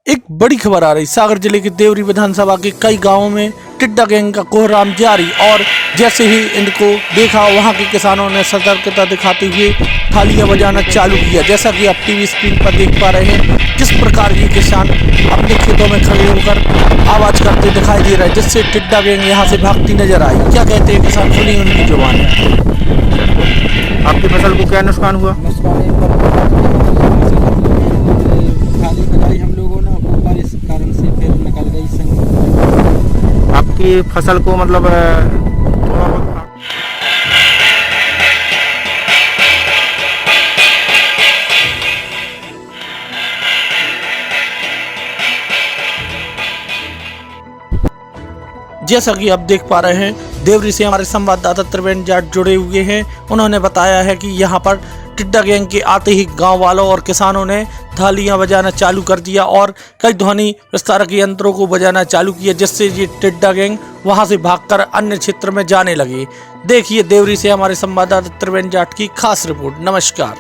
एक बड़ी खबर आ रही। सागर जिले के देवरी विधानसभा के कई गांवों में टिड्डा गैंग का कोहराम जारी और जैसे ही इनको देखा वहां के किसानों ने सतर्कता दिखाते हुए थालियां बजाना चालू किया। जैसा कि आप टीवी स्क्रीन पर देख पा रहे हैं किस प्रकार ये किसान अपने खेतों में खड़े होकर आवाज करते दिखाई दे रहे हैं, जिससे टिड्डा गैंग यहाँ से भागती नजर आई। क्या कहते हैं किसान, सुनिए उनकी जुबान। आपकी फसल को क्या नुकसान हुआ? हम लोगों ने ऊपर इस कारण से फिर निकल गई संग। आपकी फसल को मतलब थोड़ा बहुत जैसा कि आप देख पा रहे हैं देवरी से हमारे संवाददाता त्रिवेंद्र जाट जुड़े हुए हैं। उन्होंने बताया है कि यहाँ पर टिड्डा गैंग के आते ही गांव वालों और किसानों ने थालियां बजाना चालू कर दिया और कई ध्वनि विस्तारक यंत्रों को बजाना चालू किया, जिससे ये टिड्डा गैंग वहां से भागकर अन्य क्षेत्र में जाने लगे। देखिए देवरी से हमारे संवाददाता त्रिवेंद्र जाट की खास रिपोर्ट। नमस्कार।